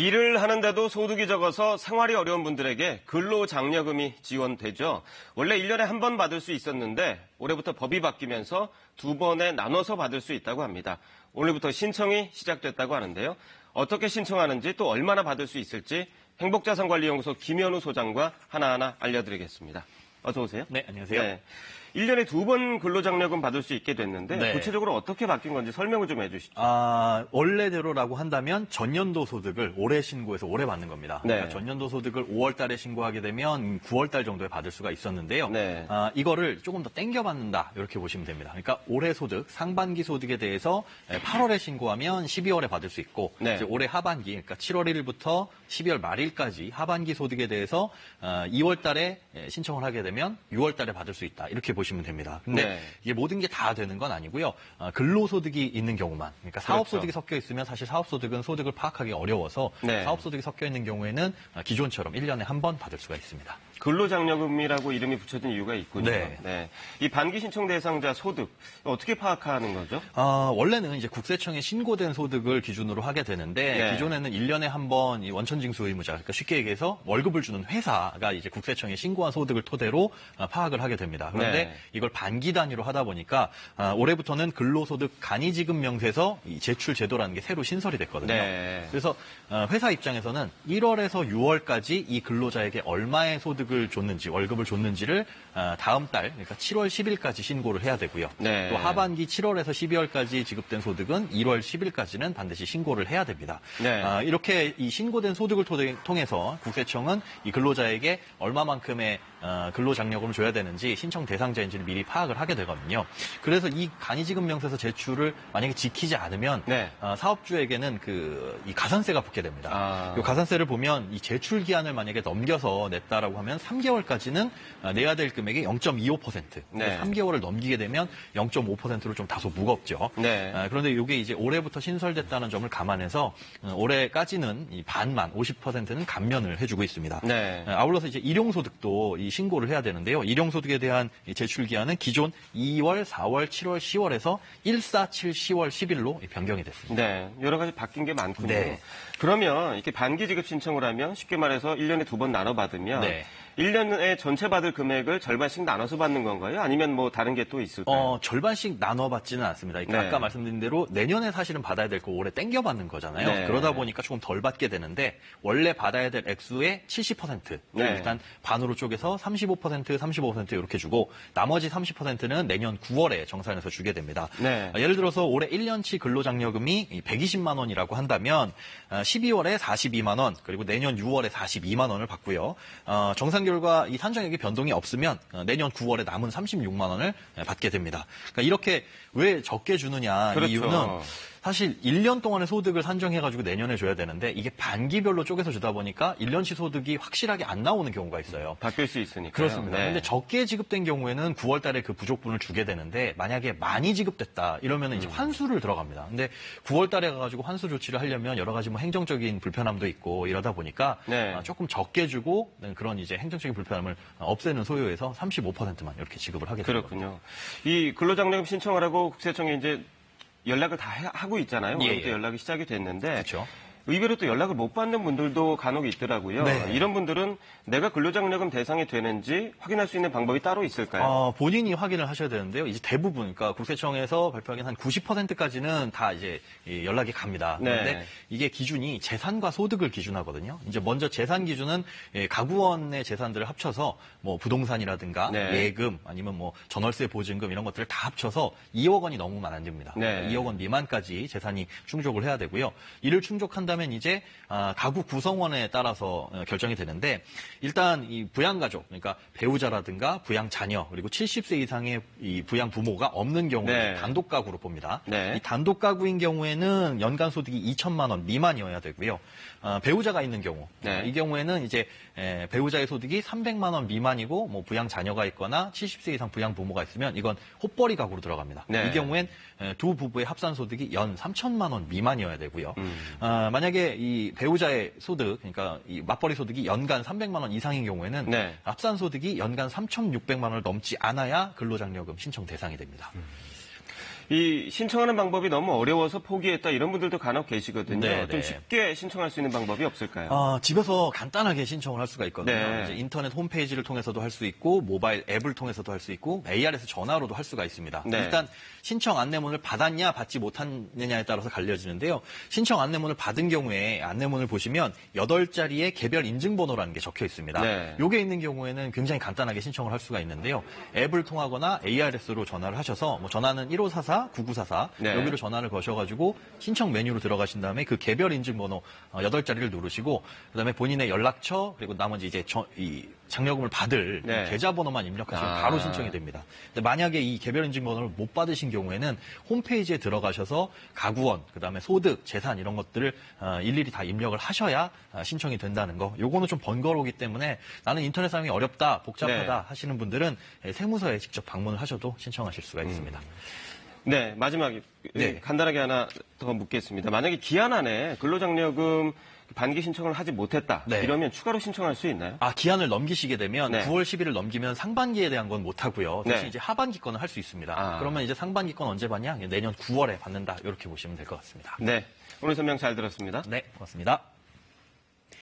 일을 하는데도 소득이 적어서 생활이 어려운 분들에게 근로장려금이 지원되죠. 원래 1년에 한 번 받을 수 있었는데 올해부터 법이 바뀌면서 2번에 나눠서 받을 수 있다고 합니다. 오늘부터 신청이 시작됐다고 하는데요. 어떻게 신청하는지 또 얼마나 받을 수 있을지 행복자산관리연구소 김현우 소장과 하나하나 알려드리겠습니다. 어서 오세요. 네, 안녕하세요. 네. 1년에 2번 근로장려금 받을 수 있게 됐는데 네. 구체적으로 어떻게 바뀐 건지 설명을 좀 해주시죠. 원래대로라고 한다면 전년도 소득을 올해 신고해서 올해 받는 겁니다. 네. 그러니까 전년도 소득을 5월 달에 신고하게 되면 9월 달 정도에 받을 수가 있었는데요. 네. 이거를 조금 더 땡겨 받는다 이렇게 보시면 됩니다. 그러니까 올해 소득, 상반기 소득에 대해서 8월에 신고하면 12월에 받을 수 있고 네. 이제 올해 하반기, 그러니까 7월 1일부터 12월 말일까지 하반기 소득에 대해서 2월 달에 신청을 하게 되면 6월 달에 받을 수 있다 이렇게 보시면 됩니다. 근데 네. 이게 모든 게 다 되는 건 아니고요. 근로소득이 있는 경우만, 그러니까 사업소득이 섞여 있으면 사실 사업소득은 소득을 파악하기 어려워서 네. 사업소득이 섞여 있는 경우에는 기존처럼 1년에 한 번 받을 수가 있습니다. 근로장려금이라고 이름이 붙여진 이유가 있군요. 네. 이 반기 신청 대상자 소득 어떻게 파악하는 거죠? 원래는 이제 국세청에 신고된 소득을 기준으로 하게 되는데 네. 기존에는 1년에 한 번 원천징수 의무자, 그러니까 쉽게 얘기해서 월급을 주는 회사가 이제 국세청에 신고한 소득을 토대로 파악을 하게 됩니다. 그런데 네. 이걸 반기 단위로 하다 보니까 올해부터는 근로소득 간이지급 명세서 제출 제도라는 게 새로 신설이 됐거든요. 네. 그래서 회사 입장에서는 1월에서 6월까지 이 근로자에게 얼마의 소득을 줬는지, 월급을 줬는지를 다음 달, 그러니까 7월 10일까지 신고를 해야 되고요. 네. 또 하반기 7월에서 12월까지 지급된 소득은 1월 10일까지는 반드시 신고를 해야 됩니다. 네. 이렇게 이 신고된 소득을 통해서 국세청은 이 근로자에게 얼마만큼의 근로장려금을 줘야 되는지 신청 대상자인지를 미리 파악을 하게 되거든요. 그래서 이 간이지급 명세서 제출을 만약에 지키지 않으면 네. 사업주에게는 이 가산세가 붙게 됩니다. 이 가산세를 보면 이 제출 기한을 만약에 넘겨서 냈다라고 하면 3개월까지는 내야 될 금액의 0.25%. 네. 3개월을 넘기게 되면 0.5%로 좀 다소 무겁죠. 네. 그런데 이게 이제 올해부터 신설됐다는 점을 감안해서 올해까지는 이 반만 50%는 감면을 해주고 있습니다. 네. 아울러서 이제 일용소득도 이 신고를 해야 되는데요. 일용소득에 대한 제출 기한은 기존 2월, 4월, 7월, 10월에서 1, 4, 7, 10월, 10일로 변경이 됐습니다. 네, 여러 가지 바뀐 게 많군요. 네. 그러면 이렇게 반기 지급 신청을 하면 쉽게 말해서 1년에 2번 나눠 받으면 네. 1년에 전체 받을 금액을 절반씩 나눠서 받는 건가요? 아니면 뭐 다른 게 또 있을까요? 절반씩 나눠 받지는 않습니다. 그러니까 네. 아까 말씀드린 대로 내년에 사실은 받아야 될 거 올해 땡겨 받는 거잖아요. 네. 그러다 보니까 조금 덜 받게 되는데 원래 받아야 될 액수의 70% 네. 일단 반으로 쪼개서 35% 이렇게 주고 나머지 30%는 내년 9월에 정산해서 주게 됩니다. 네. 예를 들어서 올해 1년치 근로장려금이 120만 원이라고 한다면 12월에 42만 원 그리고 내년 6월에 42만 원을 받고요. 정산 결과 이 산정액이 변동이 없으면 내년 9월에 남은 36만 원을 받게 됩니다. 그러니까 이렇게 왜 적게 주느냐 그렇죠. 이 이유는 사실 1년 동안의 소득을 산정해가지고 내년에 줘야 되는데 이게 반기별로 쪼개서 주다 보니까 1년치 소득이 확실하게 안 나오는 경우가 있어요. 바뀔 수 있으니까. 그렇습니다. 네. 근데 적게 지급된 경우에는 9월 달에 그 부족분을 주게 되는데 만약에 많이 지급됐다 이러면 이제 환수를 들어갑니다. 근데 9월 달에 가가지고 환수 조치를 하려면 여러 가지 뭐 행정적인 불편함도 있고 이러다 보니까 네. 조금 적게 주고 그런 이제 행정적인 불편함을 없애는 소요에서 35%만 이렇게 지급을 하게 됩니다. 그렇군요. 이 근로장려금 신청을 하고 국세청에 이제 연락을 다 하고 있잖아요. 오늘부터 연락이 시작이 됐는데 그렇죠. 의외로 또 연락을 못 받는 분들도 간혹 있더라고요. 네. 이런 분들은 내가 근로장려금 대상이 되는지 확인할 수 있는 방법이 따로 있을까요? 본인이 확인을 하셔야 되는데요. 이제 대부분, 그러니까 국세청에서 발표하기엔 한 90%까지는 다 이제 예락이 갑니다. 그런데 네. 이게 기준이 재산과 소득을 기준하거든요. 이제 먼저 재산 기준은 가구원의 재산들을 합쳐서 뭐 부동산이라든가 네. 예금 아니면 뭐 전월세 보증금 이런 것들을 다 합쳐서 2억 원이 넘으면 안 됩니다. 네. 2억 원 미만까지 재산이 충족을 해야 되고요. 이를 충족한다면 이제 가구 구성원에 따라서 결정이 되는데 일단 이 부양가족, 그러니까 배우자라든가 부양자녀 그리고 70세 이상의 이 부양부모가 없는 경우는 네. 단독가구로 봅니다. 네. 이 단독가구인 경우에는 연간 소득이 2천만 원 미만이어야 되고요. 배우자가 있는 경우, 네. 이 경우에는 이제 배우자의 소득이 300만 원 미만이고 뭐 부양자녀가 있거나 70세 이상 부양부모가 있으면 이건 헛벌이 가구로 들어갑니다. 네. 이 경우엔 두 부부의 합산 소득이 연 3천만 원 미만이어야 되고요. 만약에 이 배우자의 소득, 그러니까 이 맞벌이 소득이 연간 300만 원 이상인 경우에는 네. 합산 소득이 연간 3,600만 원을 넘지 않아야 근로장려금 신청 대상이 됩니다. 이 신청하는 방법이 너무 어려워서 포기했다 이런 분들도 간혹 계시거든요. 네, 좀 네. 쉽게 신청할 수 있는 방법이 없을까요? 집에서 간단하게 신청을 할 수가 있거든요. 네. 이제 인터넷 홈페이지를 통해서도 할 수 있고 모바일 앱을 통해서도 할 수 있고 ARS 전화로도 할 수가 있습니다. 네. 일단 신청 안내문을 받았냐 받지 못했느냐에 따라서 갈려지는데요. 신청 안내문을 받은 경우에 안내문을 보시면 8자리의 개별 인증번호라는 게 적혀 있습니다. 네. 요게 있는 경우에는 굉장히 간단하게 신청을 할 수가 있는데요. 앱을 통하거나 ARS로 전화를 하셔서 뭐 전화는 1544-9944 네. 여기로 전화를 거셔가지고 신청 메뉴로 들어가신 다음에 그 개별 인증번호 8자리를 누르시고 그다음에 본인의 연락처 그리고 나머지 이제 이 장려금을 받을 네. 계좌번호만 입력하시면 아. 바로 신청이 됩니다. 근데 만약에 이 개별 인증번호를 못 받으신 경우에는 홈페이지에 들어가셔서 가구원, 그다음에 소득, 재산 이런 것들을 일일이 다 입력을 하셔야 신청이 된다는 거. 요거는 좀 번거로우기 때문에 나는 인터넷 사용이 어렵다, 복잡하다 네. 하시는 분들은 세무서에 직접 방문을 하셔도 신청하실 수가 있습니다. 네, 마지막에 네. 간단하게 하나 더 묻겠습니다. 만약에 기한 안에 근로장려금 반기 신청을 하지 못했다. 네. 이러면 추가로 신청할 수 있나요? 기한을 넘기시게 되면 네. 9월 10일을 넘기면 상반기에 대한 건 못 하고요. 대신 네. 이제 하반기 건은 할 수 있습니다. 아. 그러면 이제 상반기 건 언제 받냐? 내년 9월에 받는다. 이렇게 보시면 될 것 같습니다. 네, 오늘 설명 잘 들었습니다. 네, 고맙습니다.